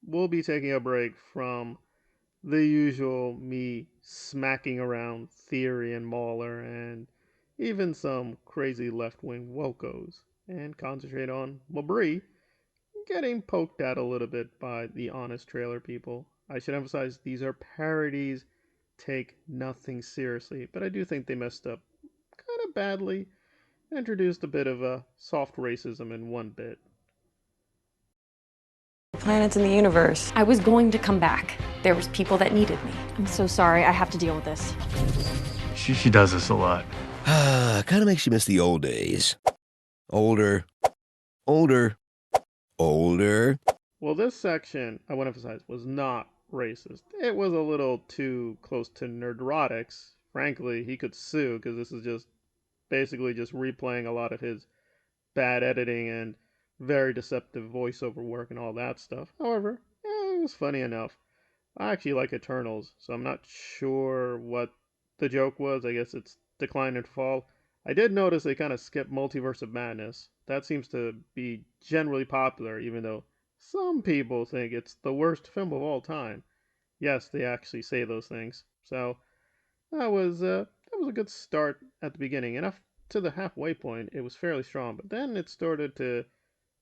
we'll be taking a break from the usual me smacking around Theory and Mauler and even some crazy left wing wokos and concentrate on Mabry getting poked at a little bit by the honest trailer people. I should emphasize these are parodies, take nothing seriously, but I do think they messed up kind of badly, introduced a bit of a soft racism in one bit. Planets in the universe. I was going to come back. There was people that needed me. I'm so sorry. I have to deal with this. She does this a lot. Kind of makes you miss the old days. Older. Older. Older. Well, this section, I want to emphasize, was not racist. It was a little too close to nerdrotics. Frankly, he could sue because this is just basically just replaying a lot of his bad editing and very deceptive voiceover work and all that stuff. However, it was funny enough. I actually like Eternals, so I'm not sure what the joke was. I guess it's Decline and Fall. I did notice they kind of skipped Multiverse of Madness. That seems to be generally popular, even though some people think it's the worst film of all time. Yes, they actually say those things. So that was a good start at the beginning. And up to the halfway point, it was fairly strong. But then it started to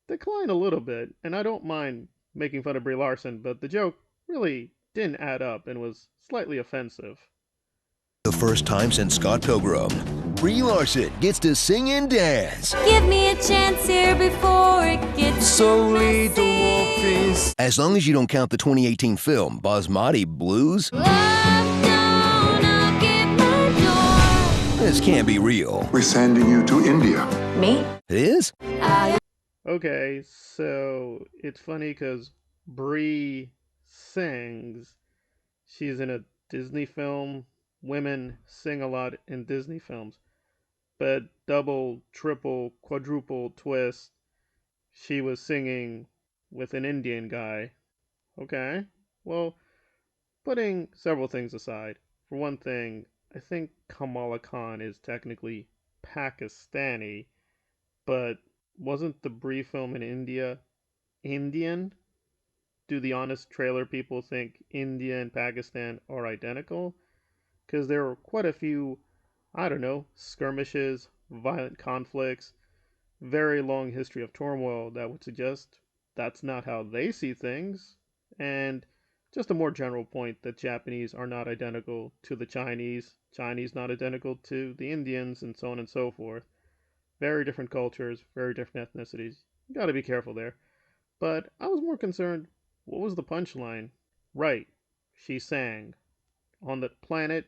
decline a little bit. And I don't mind making fun of Brie Larson, but the joke really didn't add up and was slightly offensive. The first time since Scott Pilgrim, Brie Larson gets to sing and dance. Give me a chance here before it gets Slowly too the messy. wolf is. As long as you don't count the 2018 film Basmati Blues, I'm gonna give my this can't be real. We're sending you to India. Me? It is? joy. Okay, so it's funny because Brie sings. She's in a Disney film. Women sing a lot in Disney films. But double, triple, quadruple twist, she was singing with an Indian guy. Okay, well, putting several things aside. For one thing, I think Kamala Khan is technically Pakistani, but wasn't the Brie film in India Indian? Do the honest trailer people think India and Pakistan are identical? Because there were quite a few, I don't know, skirmishes, violent conflicts, very long history of turmoil that would suggest that's not how they see things. And just a more general point that Japanese are not identical to the Chinese, Chinese not identical to the Indians, and so on and so forth. Very different cultures, very different ethnicities. You gotta be careful there. But I was more concerned, what was the punchline? Right, she sang. On the planet,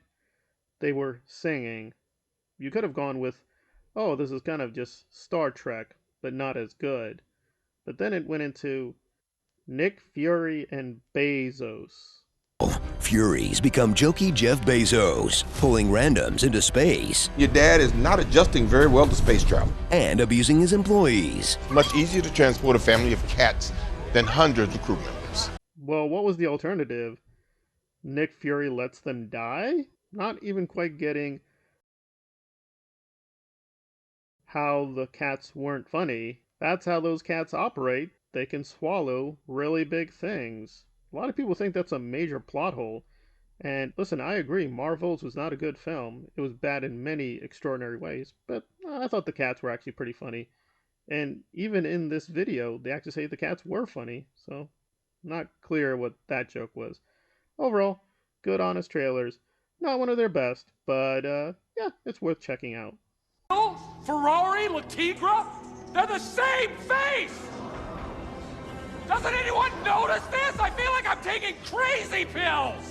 they were singing. You could have gone with, oh, this is kind of just Star Trek, but not as good. But then it went into Nick Fury and Bezos. Furies become jokey Jeff Bezos, pulling randoms into space Your dad is not adjusting very well to space travel. and abusing his employees. Much easier to transport a family of cats than hundreds of crew members. Well, what was the alternative? Nick Fury lets them die? Not even quite getting how the cats weren't funny. That's how those cats operate. They can swallow really big things. A lot of people think that's a major plot hole. And listen, I agree, Marvel's was not a good film. It was bad in many extraordinary ways, but I thought the cats were actually pretty funny. And even in this video, they actually say the cats were funny, so not clear what that joke was. Overall, good honest trailers. Not one of their best, but yeah, it's worth checking out. Ferrari, Latigra, they're the same face! Doesn't anyone notice this? I feel like I'm taking crazy pills!